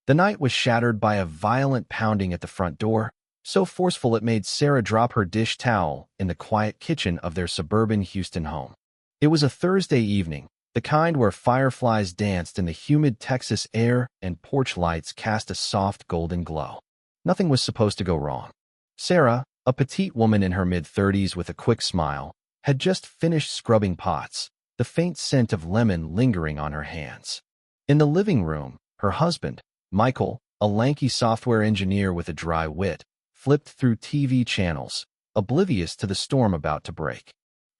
The night was shattered by a violent pounding at the front door, so forceful it made Sarah drop her dish towel in the quiet kitchen of their suburban Houston home. It was a Thursday evening, the kind where fireflies danced in the humid Texas air and porch lights cast a soft golden glow. Nothing was supposed to go wrong. Sarah, a petite woman in her mid-30s with a quick smile, had just finished scrubbing pots, the faint scent of lemon lingering on her hands. In the living room, her husband, Michael, a lanky software engineer with a dry wit, flipped through TV channels, oblivious to the storm about to break.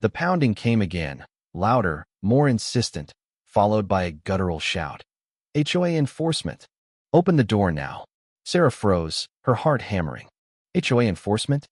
The pounding came again, louder, more insistent, followed by a guttural shout. HOA enforcement. Open the door now. Sarah froze, her heart hammering. HOA enforcement?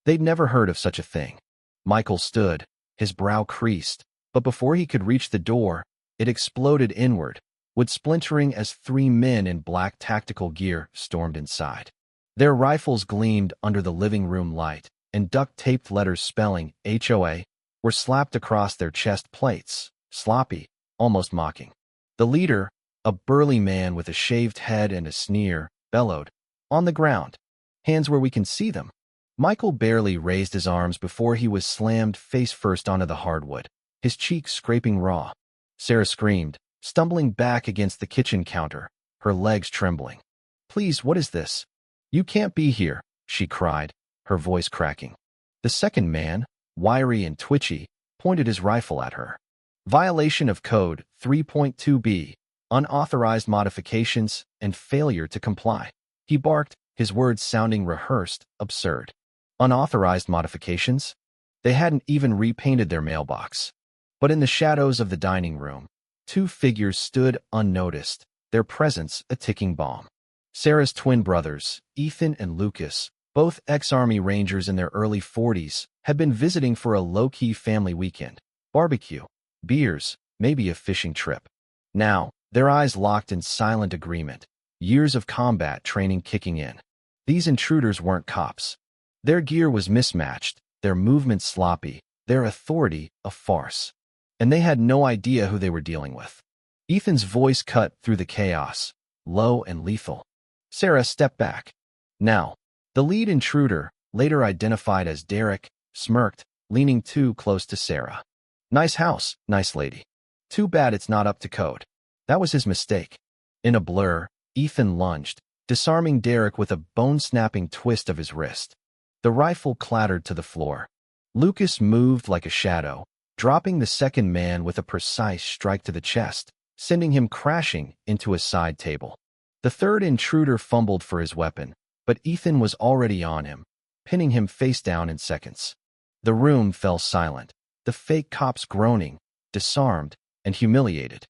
They'd never heard of such a thing. Michael stood, his brow creased, but before he could reach the door, it exploded inward, wood splintering as three men in black tactical gear stormed inside. Their rifles gleamed under the living room light, and duct-taped letters spelling HOA were slapped across their chest plates, sloppy, almost mocking. The leader, a burly man with a shaved head and a sneer, bellowed, "On the ground. Hands where we can see them." Michael barely raised his arms before he was slammed face-first onto the hardwood, his cheeks scraping raw. Sarah screamed, stumbling back against the kitchen counter, her legs trembling. "Please, what is this? You can't be here," she cried, her voice cracking. The second man, wiry and twitchy, pointed his rifle at her. Violation of Code 3.2b, unauthorized modifications, and failure to comply. He barked, his words sounding rehearsed, absurd. Unauthorized modifications? They hadn't even repainted their mailbox. But in the shadows of the dining room, two figures stood unnoticed, their presence a ticking bomb. Sarah's twin brothers, Ethan and Lucas, both ex-Army Rangers in their early 40s, had been visiting for a low-key family weekend. Barbecue, beers, maybe a fishing trip. Now, their eyes locked in silent agreement, years of combat training kicking in. These intruders weren't cops. Their gear was mismatched, their movements sloppy, their authority a farce. And they had no idea who they were dealing with. Ethan's voice cut through the chaos, low and lethal. Sarah stepped back. Now, the lead intruder, later identified as Derek, smirked, leaning too close to Sarah. "Nice house, nice lady. Too bad it's not up to code." That was his mistake. In a blur, Ethan lunged, disarming Derek with a bone-snapping twist of his wrist. The rifle clattered to the floor. Lucas moved like a shadow, dropping the second man with a precise strike to the chest, sending him crashing into a side table. The third intruder fumbled for his weapon, but Ethan was already on him, pinning him face down in seconds. The room fell silent, the fake cops groaning, disarmed, and humiliated.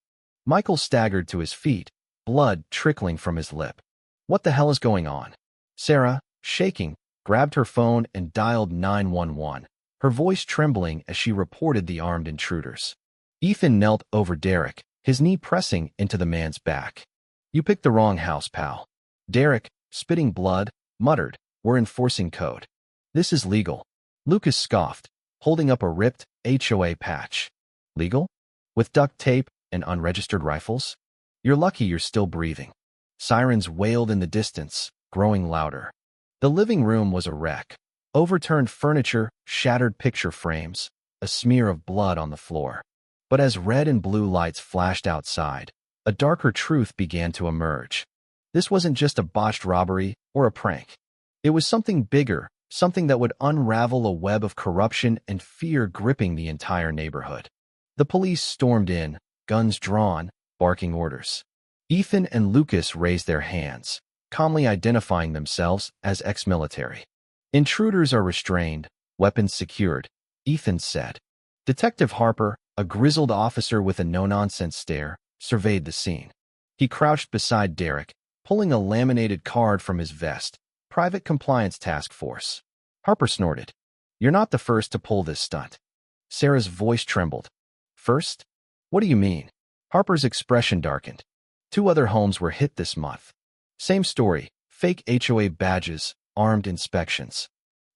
Michael staggered to his feet, blood trickling from his lip. What the hell is going on? Sarah, shaking, grabbed her phone and dialed 911, her voice trembling as she reported the armed intruders. Ethan knelt over Derek, his knee pressing into the man's back. "You picked the wrong house, pal." Derek, spitting blood, muttered, "We're enforcing code. This is legal." Lucas scoffed, holding up a ripped HOA patch. "Legal? With duct tape and unregistered rifles? You're lucky you're still breathing." Sirens wailed in the distance, growing louder. The living room was a wreck. Overturned furniture, shattered picture frames, a smear of blood on the floor. But as red and blue lights flashed outside, a darker truth began to emerge. This wasn't just a botched robbery or a prank. It was something bigger, something that would unravel a web of corruption and fear gripping the entire neighborhood. The police stormed in, guns drawn, barking orders. Ethan and Lucas raised their hands, calmly identifying themselves as ex-military. "Intruders are restrained, weapons secured," Ethan said. Detective Harper, a grizzled officer with a no-nonsense stare, surveyed the scene. He crouched beside Derek, pulling a laminated card from his vest. "Private Compliance Task Force." Harper snorted. "You're not the first to pull this stunt." Sarah's voice trembled. "First? What do you mean?" Harper's expression darkened. "Two other homes were hit this month. Same story, fake HOA badges, armed inspections.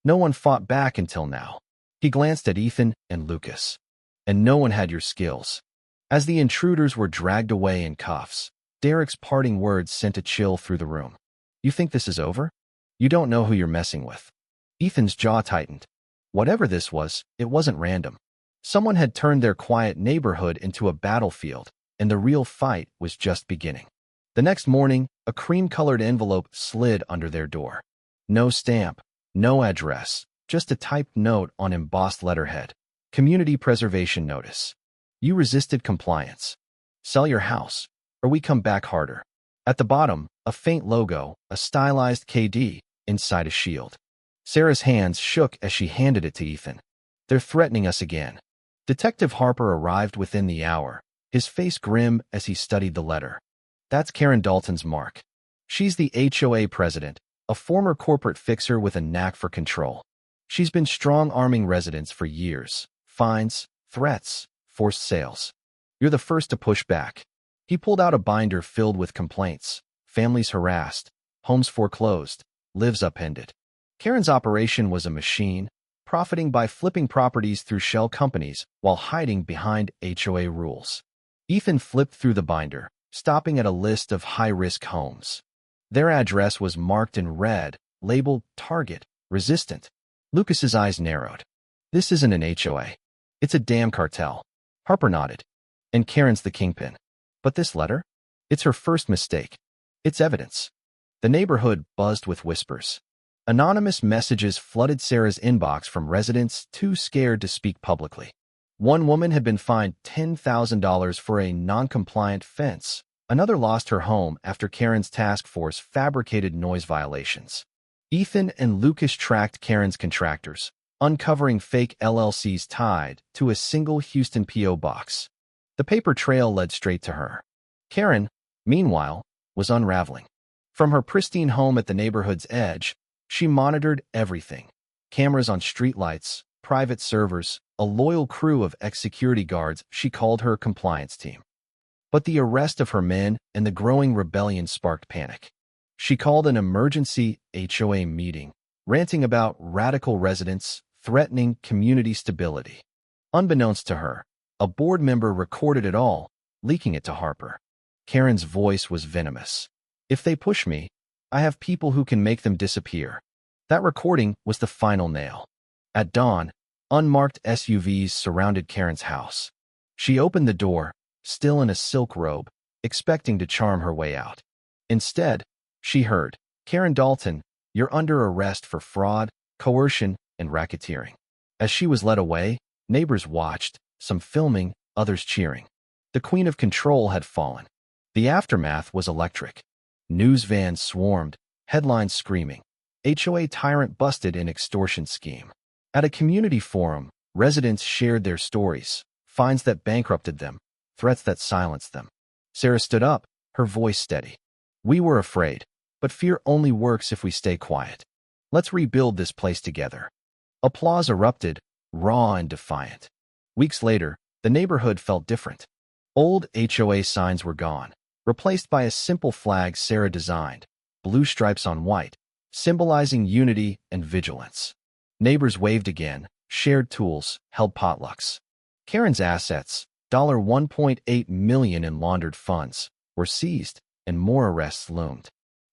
No one fought back until now." He glanced at Ethan and Lucas. "And no one had your skills." As the intruders were dragged away in cuffs, Derek's parting words sent a chill through the room. You think this is over? You don't know who you're messing with. Ethan's jaw tightened. Whatever this was, it wasn't random. Someone had turned their quiet neighborhood into a battlefield, and the real fight was just beginning. The next morning, a cream-colored envelope slid under their door. No stamp, no address, just a typed note on embossed letterhead. Community preservation notice. You resisted compliance. Sell your house, or we come back harder. At the bottom, a faint logo, a stylized KD, inside a shield. Sarah's hands shook as she handed it to Ethan. They're threatening us again. Detective Harper arrived within the hour, his face grim as he studied the letter. That's Karen Dalton's mark. She's the HOA president, a former corporate fixer with a knack for control. She's been strong-arming residents for years. Fines, threats, forced sales. You're the first to push back. He pulled out a binder filled with complaints. Families harassed, homes foreclosed, lives upended. Karen's operation was a machine, profiting by flipping properties through shell companies while hiding behind HOA rules. Ethan flipped through the binder, stopping at a list of high-risk homes. Their address was marked in red, labeled Target, Resistant. Lucas's eyes narrowed. This isn't an HOA. It's a damn cartel. Harper nodded. And Karen's the kingpin. But this letter? It's her first mistake. It's evidence. The neighborhood buzzed with whispers. Anonymous messages flooded Sarah's inbox from residents too scared to speak publicly. One woman had been fined $10,000 for a non-compliant fence. Another lost her home after Karen's task force fabricated noise violations. Ethan and Lucas tracked Karen's contractors, uncovering fake LLCs tied to a single Houston P.O. box. The paper trail led straight to her. Karen, meanwhile, was unraveling. From her pristine home at the neighborhood's edge, she monitored everything. Cameras on streetlights, private servers, a loyal crew of ex-security guards she called her compliance team. But the arrest of her men and the growing rebellion sparked panic. She called an emergency HOA meeting, ranting about radical residents threatening community stability. Unbeknownst to her, a board member recorded it all, leaking it to Harper. Karen's voice was venomous. If they push me, I have people who can make them disappear. That recording was the final nail. At dawn, unmarked SUVs surrounded Karen's house. She opened the door, still in a silk robe, expecting to charm her way out. Instead, she heard, Karen Dalton, you're under arrest for fraud, coercion, and racketeering. As she was led away, neighbors watched, some filming, others cheering. The queen of control had fallen. The aftermath was electric. News vans swarmed, headlines screaming, HOA tyrant busted in extortion scheme. At a community forum, residents shared their stories, fines that bankrupted them, threats that silenced them. Sarah stood up, her voice steady. We were afraid, but fear only works if we stay quiet. Let's rebuild this place together. Applause erupted, raw and defiant. Weeks later, the neighborhood felt different. Old HOA signs were gone, replaced by a simple flag Sarah designed, blue stripes on white, symbolizing unity and vigilance. Neighbors waved again, shared tools, held potlucks. Karen's assets, $1.8 million in laundered funds, were seized, and more arrests loomed.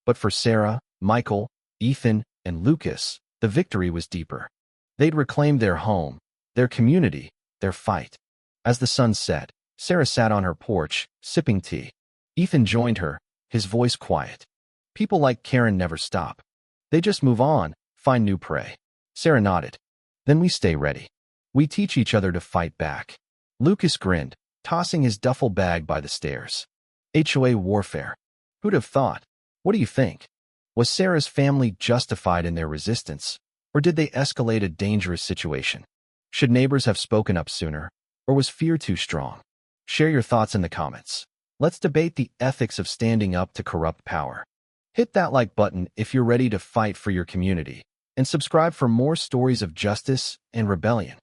But for Sarah, Michael, Ethan, and Lucas, the victory was deeper. They'd reclaimed their home, their community, their fight. As the sun set, Sarah sat on her porch, sipping tea. Ethan joined her, his voice quiet. People like Karen never stop. They just move on, find new prey. Sarah nodded. Then we stay ready. We teach each other to fight back. Lucas grinned, tossing his duffel bag by the stairs. HOA warfare. Who'd have thought? What do you think? Was Sarah's family justified in their resistance, or did they escalate a dangerous situation? Should neighbors have spoken up sooner, or was fear too strong? Share your thoughts in the comments. Let's debate the ethics of standing up to corrupt power. Hit that like button if you're ready to fight for your community, and subscribe for more stories of justice and rebellion.